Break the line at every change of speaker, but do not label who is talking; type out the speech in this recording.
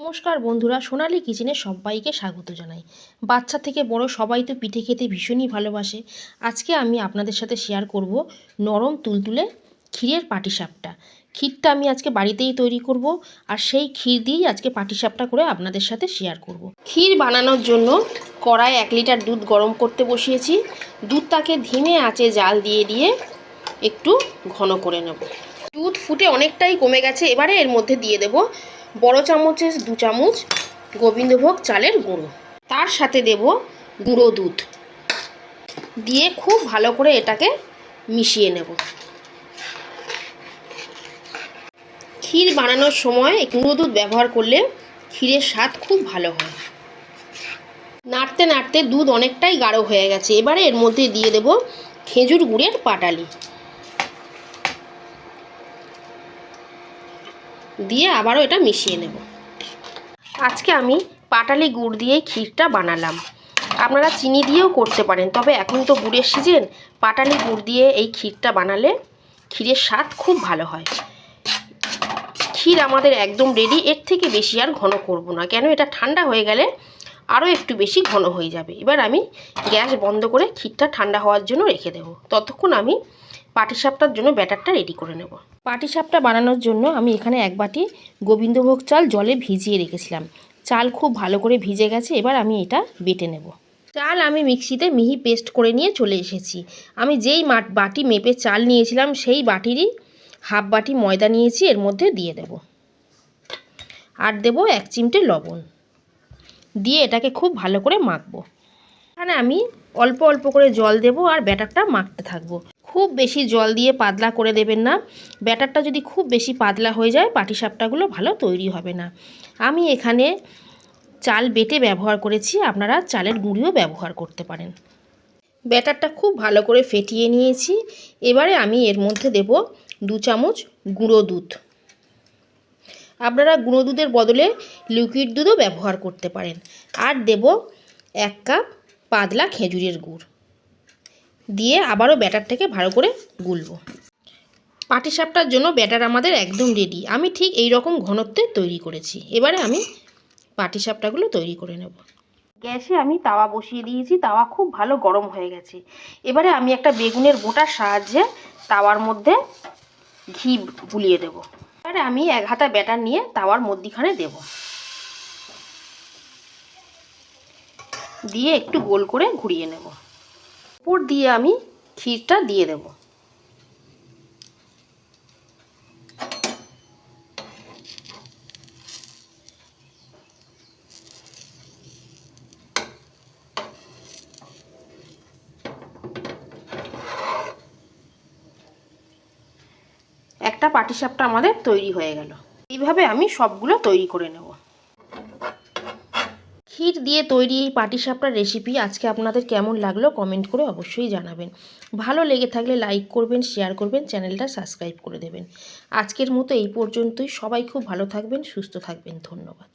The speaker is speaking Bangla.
নমস্কার বন্ধুরা, সোনালী কিচেনে সবাইকে স্বাগত জানাই। বাচ্চা থেকে বড় সবাই তো পিঠে খেতে ভীষণই ভালোবাসে। আজকে আমি আপনাদের সাথে শেয়ার করব নরম তুলতুলে ক্ষীরের পাটিসাপটা। ক্ষীরটা আমি আজকে বাড়িতেই তৈরি করব, আর সেই ক্ষীর দিয়েই আজকে পাটিসাপটা করে আপনাদের সাথে শেয়ার করব। ক্ষীর বানানোর জন্য কড়ায় 1 লিটার দুধ গরম করতে বসিয়েছি। দুধটাকে ধিমে আঁচে জাল দিয়ে দিয়ে একটু ঘন করে নেব। দুধ ফুটে অনেকটাই কমে গেছে। এবারে এর মধ্যে দিয়ে দেব বড় চামচে 2 চামচ গোবিন্দভোগ চালের গুঁড়ো, তার সাথে দেব গুঁড়ো দুধ দিয়ে খুব ভালো করে এটাকে মিশিয়ে নেব। ক্ষীর বানানোর সময় গুঁড়ো দুধ ব্যবহার করলে ক্ষীরের স্বাদ খুব ভালো হয়। নাড়তে নাড়তে দুধ অনেকটাই গাঢ় হয়ে গেছে। এবারে এর মধ্যে দিয়ে দেব খেজুর গুড়ের পাটালি, দিয়ে আবারও এটা মিশিয়ে নেব। আজকে আমি পাটালি গুড় দিয়ে ক্ষীরটা বানালাম। আপনারা চিনি দিয়েও করতে পারেন, তবে এখন তো গুড়ের সিজন। পাটালি গুড় দিয়ে এই ক্ষীরটা বানালে ক্ষীরের স্বাদ খুব ভালো হয়। ক্ষীর আমাদের একদম রেডি। এর থেকে বেশি আর ঘন করব না, কেন এটা ঠান্ডা হয়ে গেলে আরও একটু বেশি ঘন হয়ে যাবে। এবার আমি গ্যাস বন্ধ করে ক্ষীরটা ঠান্ডা হওয়ার জন্য রেখে দেবো। ততক্ষণ আমি পাটিসাপটার জন্য ব্যাটারটা রেডি করে নেব। পাটিসাপটা বানানোর জন্য আমি এখানে 1 বাটি গোবিন্দভোগ চাল জলে ভিজিয়ে রেখেছিলাম। চাল খুব ভালো করে ভিজে গেছে। এবার আমি এটা বেটে নেব। চাল আমি মিক্সিতে মিহি পেস্ট করে নিয়ে চলে এসেছি। আমি যেই বাটি মেপে চাল নিয়েছিলাম সেই বাটিরই হাফ বাটি ময়দা নিয়েছি, এর মধ্যে দিয়ে দেব। আর দেব 1 চিমটে লবণ, দিয়ে এটাকে খুব ভালো করে মাখবো। এখানে আমি অল্প অল্প করে জল দেব আর ব্যাটারটা মাখতে থাকবো। খুব বেশি জল দিয়ে পাতলা করে দেবেন না। ব্যাটারটা যদি খুব বেশি পাতলা হয়ে যায় পাটিসাপটাগুলো ভালো তৈরি হবে না। আমি এখানে চাল বেটে ব্যবহার করেছি, আপনারা চালের গুঁড়িও ব্যবহার করতে পারেন। ব্যাটারটা খুব ভালো করে ফেটিয়ে নিয়েছি। এবারে আমি এর মধ্যে দেব 2 চামচ গুঁড়ো দুধ। আপনারা গুঁড়ো দুধের বদলে লিকুইড দুধও ব্যবহার করতে পারেন। আর দেব 1 কাপ পাতলা খেজুরের গুড়, দিয়ে আবারও ব্যাটারটাকে ভালো করে গুলব। পাটিসাপটার জন্য ব্যাটার আমাদের একদম রেডি। আমি ঠিক এই রকম ঘনত্বে তৈরি করেছি। এবারে আমি পাটিসাপটাগুলো তৈরি করে নেব। গ্যাসে আমি তাওয়া বসিয়ে দিয়েছি। তাওয়া খুব ভালো গরম হয়ে গেছে। এবারে আমি একটা বেগুনের বোঁটার সাহায্যে তাওয়ার মধ্যে ঘি বুলিয়ে দেব। এবারে আমি 1 হাতা ব্যাটার নিয়ে তাওয়ার মধ্যিখানে দেব, দিয়ে একটু গোল করে ঘুরিয়ে নেব। উপর দিয়ে আমি ক্ষীরটা দিয়ে দেব। একটা পাটিসাপটা আমাদের তৈরি হয়ে গেল। এইভাবে আমি সবগুলো তৈরি করে নেব। ক্ষীর দিয়ে তৈরি এই পাটিসাপটার রেসিপি আজকে আপনাদের কেমন লাগলো কমেন্ট করে অবশ্যই জানাবেন। ভালো লেগে থাকলে লাইক করবেন, শেয়ার করবেন, চ্যানেলটা সাবস্ক্রাইব করে দেবেন। আজকের মতো এই পর্যন্তই। সবাই খুব ভালো থাকবেন, সুস্থ থাকবেন। ধন্যবাদ।